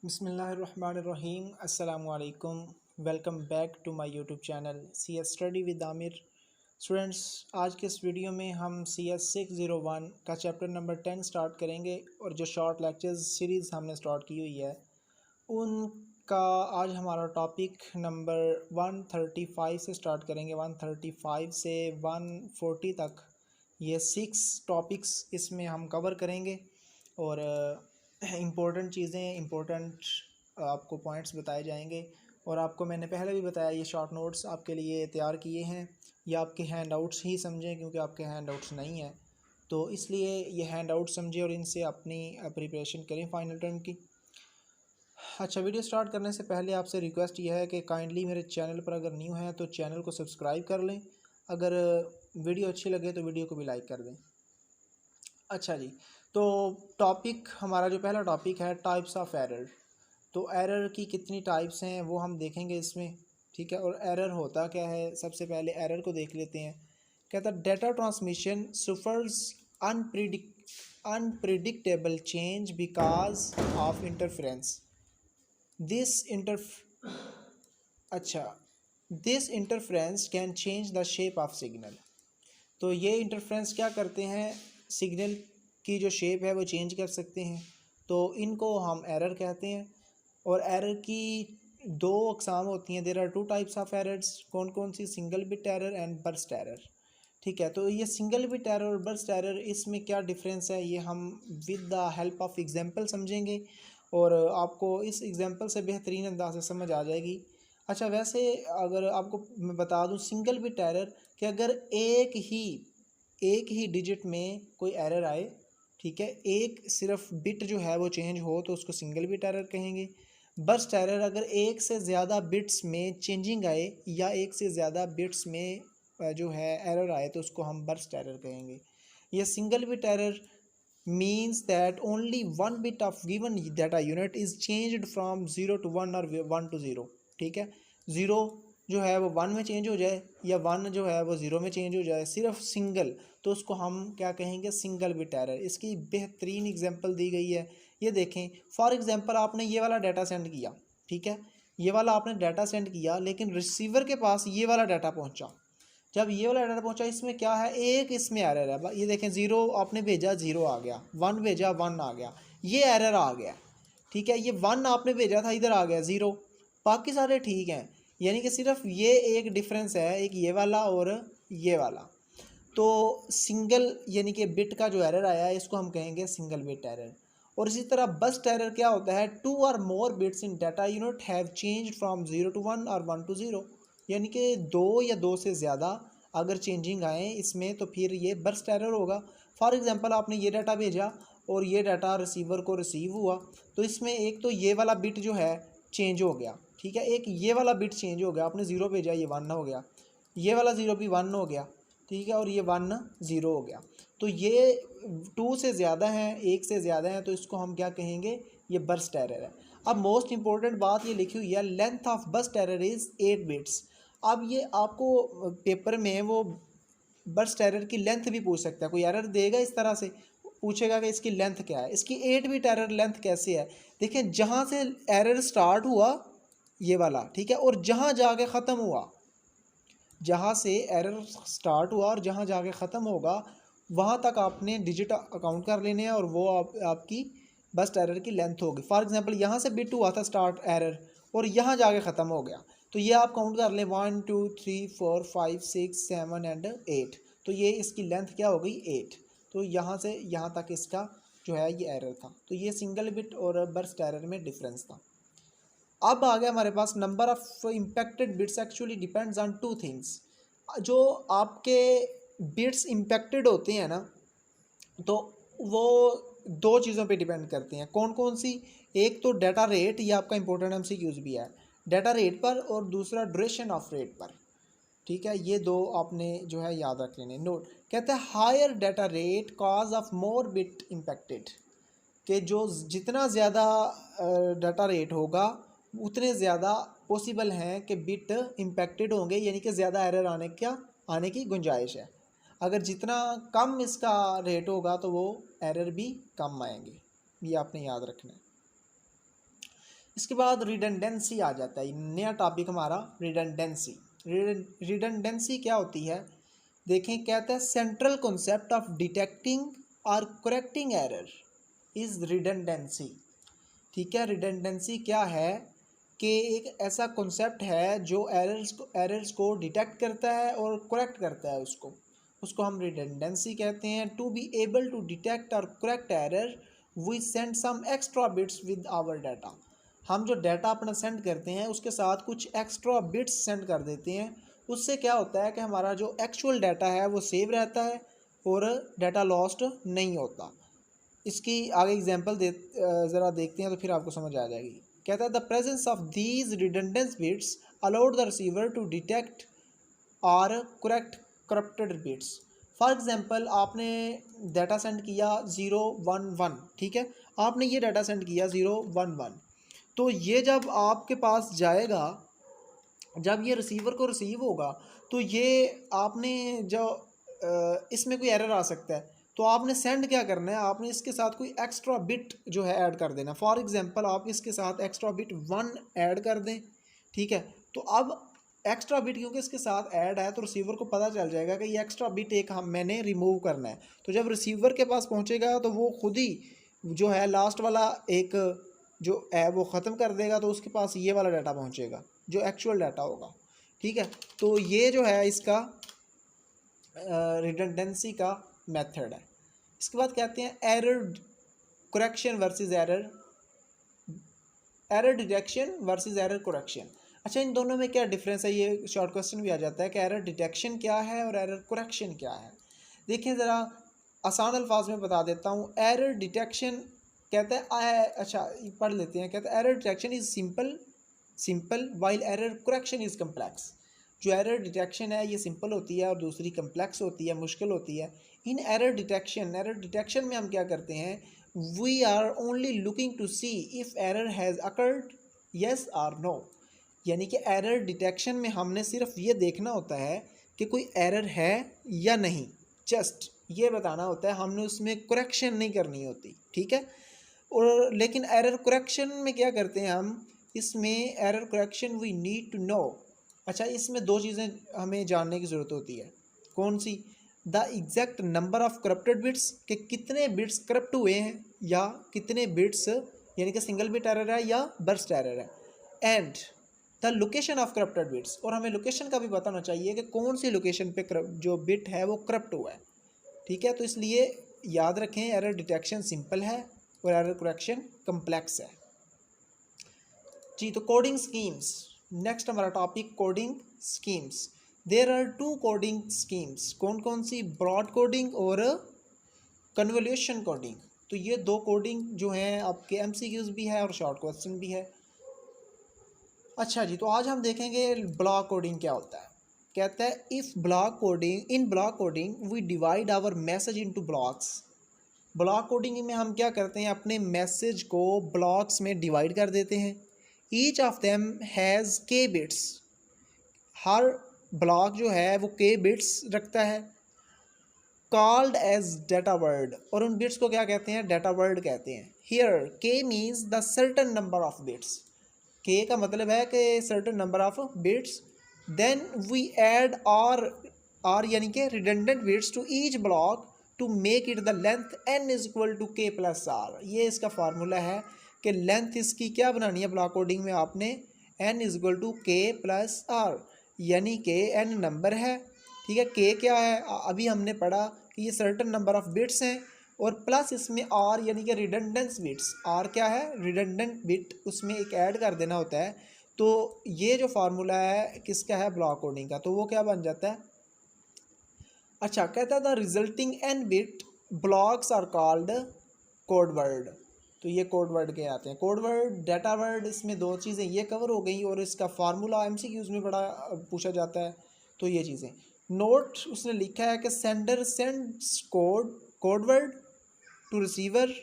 बिस्मिल्लाहिर्रहमानिर्रहीम अस्सलामु अलैकुम। Welcome back to my YouTube channel C S study with Aamir. Students, आज के इस वीडियो में हम सी एस 601 का चैप्टर नंबर 10 स्टार्ट करेंगे और जो शॉर्ट लेक्चर्स सीरीज़ हमने स्टार्ट की हुई है उनका आज हमारा टॉपिक नंबर 135 से स्टार्ट करेंगे। 135 से 140 तक ये 6 टॉपिक्स इसमें हम कवर करेंगे और इम्पोर्टेंट चीज़ें, इम्पोर्टेंट आपको पॉइंट्स बताए जाएंगे। और आपको मैंने पहले भी बताया, ये शॉर्ट नोट्स आपके लिए तैयार किए हैं। ये आपके हैंड आउट्स ही समझें, क्योंकि आपके हैंड आउट्स नहीं हैं, तो इसलिए ये हैंड आउट समझें और इनसे अपनी प्रिपरेशन करें फाइनल टर्म की। अच्छा, वीडियो स्टार्ट करने से पहले आपसे रिक्वेस्ट यह है कि काइंडली मेरे चैनल पर अगर न्यू हैं तो चैनल को सब्सक्राइब कर लें। अगर वीडियो अच्छी लगे तो वीडियो को भी लाइक कर दें। अच्छा जी, तो टॉपिक हमारा जो पहला टॉपिक है, टाइप्स ऑफ एरर। तो एरर की कितनी टाइप्स हैं वो हम देखेंगे इसमें, ठीक है। और एरर होता क्या है, सबसे पहले एरर को देख लेते हैं। कहता है data transmission suffers unpredictable change because of interference. This inter अच्छा this interference can change the shape of signal. तो ये इंटरफेरेंस क्या करते हैं, सिग्नल की जो शेप है वो चेंज कर सकते हैं, तो इनको हम एरर कहते हैं। और एरर की दो अकसाम होती हैं। There are two types of errors. कौन कौन सी? Single bit error and burst error, ठीक है। तो ये सिंगल बिट एरर और बर्स्ट एरर, इसमें क्या डिफरेंस है ये हम with the help of example समझेंगे और आपको इस एग्जांपल से बेहतरीन अंदाज से समझ आ जाएगी। अच्छा, वैसे अगर आपको मैं बता दूं, सिंगल बिट एरर कि अगर एक ही डिजिट में कोई एरर आए, ठीक है, एक सिर्फ बिट जो है वो चेंज हो, तो उसको सिंगल बिट एरर कहेंगे। बर्स्ट एरर अगर एक से ज़्यादा बिट्स में चेंजिंग आए या एक से ज़्यादा बिट्स में जो है एरर आए, तो उसको हम बर्स्ट एरर कहेंगे। ये single bit error means that only one bit of given data unit is changed from 0 to 1 और 1 to 0, ठीक है। ज़ीरो जो है वो 1 में चेंज हो जाए या 1 जो है वो 0 में चेंज हो जाए, सिर्फ सिंगल, तो उसको हम क्या कहेंगे, सिंगल बिट एरर। इसकी बेहतरीन एग्जांपल दी गई है, ये देखें। फॉर एग्जांपल आपने ये वाला डाटा सेंड किया, ठीक है, ये वाला आपने डाटा सेंड किया, लेकिन रिसीवर के पास ये वाला डाटा पहुंचा। जब ये वाला एरर पहुंचा, इसमें क्या है, एक इसमें एरर है। ये देखें, ज़ीरो आपने भेजा, ज़ीरो आ गया, वन भेजा, वन आ गया, ये एरर आ गया, ठीक है। ये वन आपने भेजा था, इधर आ गया ज़ीरो, बाकी सारे ठीक हैं। यानी कि सिर्फ ये एक डिफरेंस है, एक ये वाला और ये वाला। तो सिंगल यानी कि बिट का जो एरर आया है, इसको हम कहेंगे सिंगल बिट एरर। और इसी तरह बस्ट एरर क्या होता है, two or more bits in data unit have changed from 0 to 1 और 1 to 0। यानी कि दो या दो से ज़्यादा अगर चेंजिंग आए इसमें, तो फिर ये बर्स्ट एरर होगा। फॉर एग्जांपल आपने ये डाटा भेजा और ये डाटा रिसीवर को रिसीव हुआ, तो इसमें एक तो ये वाला बिट जो है चेंज हो गया, ठीक है, एक ये वाला बिट चेंज हो गया। आपने ज़ीरो भेजा, ये वन हो गया, ये वाला ज़ीरो भी वन हो गया, ठीक है, और ये वन ज़ीरो हो गया। तो ये टू से ज़्यादा हैं, एक से ज़्यादा हैं, तो इसको हम क्या कहेंगे, ये बर्स्ट एरर है। अब मोस्ट इंपॉर्टेंट बात ये लिखी हुई है, length of burst error is 8 bits. अब ये आपको पेपर में वो बर्स्ट एरर की लेंथ भी पूछ सकता है। कोई एरर देगा इस तरह से, पूछेगा कि इसकी लेंथ क्या है, इसकी 8 बिट एरर लेंथ कैसे है। देखें, जहाँ से एरर स्टार्ट हुआ ये वाला, ठीक है, और जहाँ जाके ख़त्म हुआ, जहाँ से एरर स्टार्ट हुआ और जहाँ जाके ख़त्म होगा, वहाँ तक आपने डिजिट अकाउंट कर लेने हैं और वो आपकी बस्ट एरर की लेंथ होगी। फॉर एग्जांपल यहाँ से बिट हुआ था स्टार्ट एरर और यहाँ जाके ख़त्म हो गया, तो ये आप काउंट कर लें, 1 2 3 4 5 6 7 एंड 8। तो ये इसकी लेंथ क्या हो गई, 8। तो यहाँ से यहाँ तक इसका जो है ये एरर था। तो ये सिंगल बिट और बर्स्ट एरर में डिफरेंस था। अब आ गया हमारे पास number of impacted bits actually depends on two things. जो आपके बिट्स इम्पैक्टेड होते हैं ना, तो वो दो चीज़ों पे डिपेंड करते हैं। कौन कौन सी? एक तो डाटा रेट, ये आपका इंपॉर्टेंट एमसीक्यूज भी है, डाटा रेट पर, और दूसरा ड्यूरेशन ऑफ रेट पर, ठीक है। ये दो आपने जो है याद रख लेने। नोट कहते हैं higher data rate cause of more bit impacted, कि जो जितना ज़्यादा डाटा रेट होगा उतने ज़्यादा पॉसिबल हैं कि बिट इम्पैक्टेड होंगे, यानी कि ज़्यादा एरर आने की गुंजाइश है। अगर जितना कम इसका रेट होगा तो वो एरर भी कम आएंगे, ये आपने याद रखना है। इसके बाद रिडंडेंसी आ जाता है, नया टॉपिक हमारा रिडंडेंसी। रिडंडेंसी क्या होती है देखें, कहता है सेंट्रल कॉन्सेप्ट ऑफ डिटेक्टिंग और करेक्टिंग एरर इज रिडंडेंसी। ठीक है, रिडंडेंसी क्या है कि एक ऐसा कॉन्सेप्ट है जो एरर्स को डिटेक्ट करता है और करेक्ट करता है, उसको हम रिडंडेंसी कहते हैं। To be able to detect और correct error we send some extra bits with our data. हम जो डाटा अपना सेंड करते हैं उसके साथ कुछ एक्स्ट्रा बिट्स सेंड कर देते हैं। उससे क्या होता है कि हमारा जो एक्चुअल डाटा है वो सेव रहता है और डाटा लॉस्ट नहीं होता। इसकी आगे एग्जांपल ज़रा देखते हैं तो फिर आपको समझ आ जाएगी। कहता है the presence of these redundant bits allowed the receiver to detect और correct corrupted bits. For example आपने डाटा सेंड किया 011, ठीक है, आपने ये डाटा सेंड किया 011, तो ये जब आपके पास जाएगा, जब ये रिसीवर को रिसीव होगा तो ये आपने जो इसमें कोई एरर आ सकता है, तो आपने सेंड क्या करना है, आपने इसके साथ कोई एक्स्ट्रा बिट जो है ऐड कर देना। फॉर एग्जांपल आप इसके साथ एक्स्ट्रा बिट 1 ऐड कर दें, ठीक है, तो अब एक्स्ट्रा बिट क्योंकि इसके साथ ऐड है तो रिसीवर को पता चल जाएगा कि ये एक्स्ट्रा बिट एक मैंने रिमूव करना है। तो जब रिसीवर के पास पहुंचेगा तो वो खुद ही जो है लास्ट वाला एक जो है वो ख़त्म कर देगा, तो उसके पास ये वाला डाटा पहुंचेगा जो एक्चुअल डाटा होगा। ठीक है, तो ये जो है इसका रिडंडेंसी का मेथड है। इसके बाद कहते हैं error correction versus error detection versus error correction. अच्छा, इन दोनों में क्या डिफरेंस है, ये शॉर्ट क्वेश्चन भी आ जाता है कि एरर डिटेक्शन क्या है और एरर करेक्शन क्या है। देखिए ज़रा आसान अल्फाज में बता देता हूँ। एरर डिटेक्शन कहता है, अच्छा पढ़ लेते हैं, कहता है error detection is simple while error correction is complex. जो एरर डिटेक्शन है ये सिंपल होती है और दूसरी कम्प्लेक्स होती है, मुश्किल होती है। इन एरर डिटेक्शन में हम क्या करते हैं, we are only looking to see if error has occurred yes और नो। यानी कि एरर डिटेक्शन में हमने सिर्फ ये देखना होता है कि कोई एरर है या नहीं, जस्ट ये बताना होता है, हमने उसमें करेक्शन नहीं करनी होती। ठीक है, और लेकिन एरर करेक्शन में क्या करते हैं हम, इसमें error correction we need to know. अच्छा, इसमें दो चीज़ें हमें जानने की ज़रूरत होती है। कौन सी, the exact number of corrupted bits, कि कितने बिट्स करप्ट हुए हैं या कितने बिट्स यानी कि सिंगल बिट एरर है या बर्स्ट एरर है, and the location of corrupted bits, और हमें लोकेशन का भी पता होना चाहिए कि कौन सी लोकेशन पे जो बिट है वो करप्ट हुआ है। ठीक है, तो इसलिए याद रखें एरर डिटेक्शन सिंपल है और एरर करेक्शन कम्प्लेक्स है जी। तो कोडिंग स्कीम्स, नेक्स्ट हमारा topic coding schemes. There are 2 coding schemes, कौन कौन सी, ब्रॉड कोडिंग और कन्वोल्यूशन कोडिंग। तो ये 2 कोडिंग जो हैं आपके एमसीक्यूज भी है और शॉर्ट क्वेश्चन भी है। अच्छा जी, तो आज हम देखेंगे ब्लॉक कोडिंग क्या होता है। कहता है if block coding, in block coding we divide our message into blocks. Block coding में हम क्या करते हैं, अपने मैसेज को ब्लॉक्स में डिवाइड कर देते हैं। ईच ऑफ देम हैज़ के बिट्स, हर ब्लॉक जो है वो के बिट्स रखता है। कॉल्ड एज डाटा वर्ड, और उन बिट्स को क्या कहते हैं, डाटा वर्ड कहते हैं। Here K means the certain number of bits, K का मतलब है कि certain number of bits. Then we add और यानी कि redundant bits to each block to make it the length n is equal to K plus R. ये इसका formula है कि लेंथ इसकी क्या बनानी है ब्लॉक कोडिंग में, आपने n is equal to K plus are, यानी कि n नंबर है, ठीक है, k क्या है, अभी हमने पढ़ा कि ये सर्टन नंबर ऑफ बिट्स हैं, और प्लस इसमें आर यानी कि रिडंडेंस बिट्स, आर क्या है, रिडंडेंट बिट, उसमें एक ऐड कर देना होता है। तो ये जो फार्मूला है किसका है, ब्लॉक कोडिंग का, तो वो क्या बन जाता है। अच्छा, कहता है the resulting N bit blocks are called code word. तो ये कोड वर्ड के आते हैं, कोड वर्ड, डाटा वर्ड, इसमें 2 चीज़ें ये कवर हो गई, और इसका फार्मूला एमसीक्यूज में बड़ा पूछा जाता है। तो ये चीज़ें नोट उसने लिखा है कि sender sends code word to receiver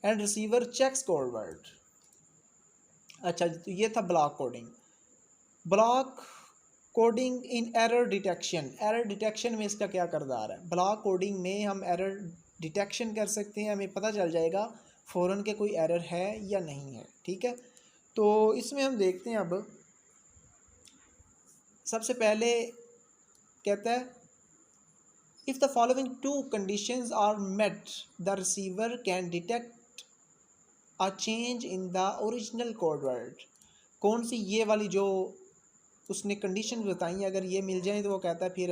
and receiver checks code word. अच्छा, तो ये था block coding. Block coding in error detection, error detection में इसका क्या किरदार है। ब्लॉक कोडिंग में हम एरर डिटेक्शन कर सकते हैं, हमें पता चल जाएगा फ़ौरन के कोई एरर है या नहीं है। ठीक है, तो इसमें हम देखते हैं, अब सबसे पहले कहता है if the following two conditions are met the receiver can detect a change in the original code word. कौन सी ये वाली जो उसने कंडीशन बताई, अगर ये मिल जाए तो वो कहता है फिर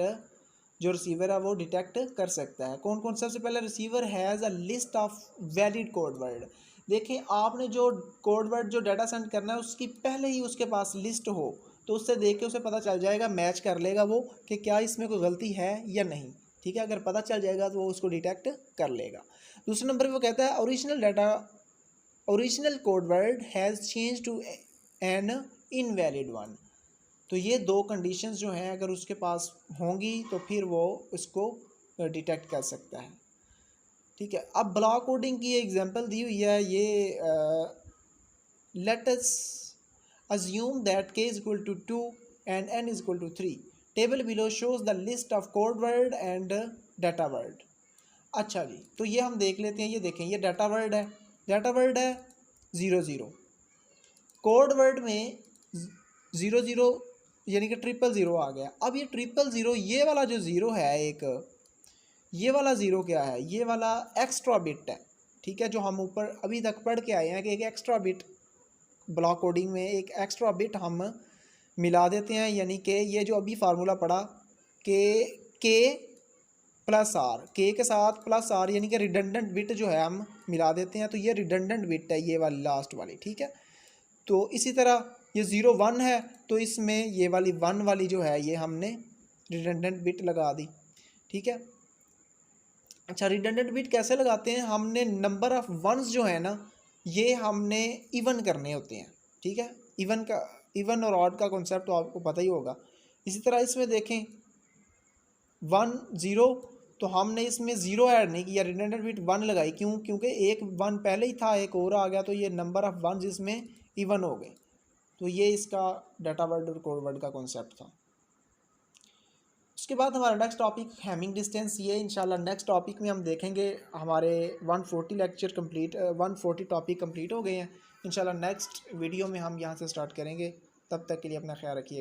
जो रिसीवर है वो डिटेक्ट कर सकता है। कौन कौन? सबसे पहले receiver has a list of valid code word. देखें, आपने जो कोड वर्ड जो डाटा सेंड करना है उसकी पहले ही उसके पास लिस्ट हो तो उससे देख के उसे पता चल जाएगा, मैच कर लेगा वो कि क्या इसमें कोई गलती है या नहीं। ठीक है, अगर पता चल जाएगा तो वो उसको डिटेक्ट कर लेगा। दूसरे नंबर पे वो कहता है original code word has change to an invalid one. तो ये दो कंडीशंस जो हैं अगर उसके पास होंगी तो फिर वो इसको डिटेक्ट कर सकता है। ठीक है, अब ब्लॉक कोडिंग की एग्जांपल दी हुई है। ये let us assume that k is equal to 2 and n is equal to 3. Table below shows the list of code word and data word. अच्छा जी, तो ये हम देख लेते हैं। ये देखें, ये डाटा वर्ड है, डाटा वर्ड है 00। कोड वर्ड में 00 यानी कि 000 आ गया। अब ये 000 ये वाला जो ज़ीरो है, एक ये वाला ज़ीरो क्या है? ये वाला एक्स्ट्रा बिट है। ठीक है, जो हम ऊपर अभी तक पढ़ के आए हैं कि एक एक्स्ट्रा बिट ब्लॉक कोडिंग में एक एक्स्ट्रा बिट हम मिला देते हैं, यानी कि ये जो अभी फार्मूला पढ़ा के प्लस आर, के के साथ प्लस आर यानी कि रिडंडेंट बिट जो है हम मिला देते हैं। तो ये रिडंडेंट बिट है, ये वाली लास्ट वाली। ठीक है, तो इसी तरह ये 01 है तो इसमें ये वाली 1 वाली जो है ये हमने रिडंडेंट बिट लगा दी। ठीक है, अच्छा, रिडंडेंट बिट कैसे लगाते हैं? हमने नंबर ऑफ़ वंस जो है ना ये हमने इवन करने होते हैं। ठीक है, इवन और ऑड का कॉन्सेप्ट तो आपको पता ही होगा। इसी तरह इसमें देखें 1 0 तो हमने इसमें ज़ीरो ऐड नहीं किया, रिडंडेंट बिट 1 लगाई। क्यों? क्योंकि एक 1 पहले ही था, एक और आ गया तो ये नंबर ऑफ़ वंस इसमें इवन हो गए। तो ये इसका डाटा वर्ड और कोड वर्ड का कॉन्सेप्ट था। उसके बाद हमारा नेक्स्ट टॉपिक हैमिंग डिस्टेंस। ये इंशाल्लाह नेक्स्ट टॉपिक में हम देखेंगे। हमारे 140 लेक्चर कंप्लीट 140 टॉपिक कंप्लीट हो गए हैं। इंशाल्लाह नेक्स्ट वीडियो में हम यहाँ से स्टार्ट करेंगे। तब तक के लिए अपना ख्याल रखिए।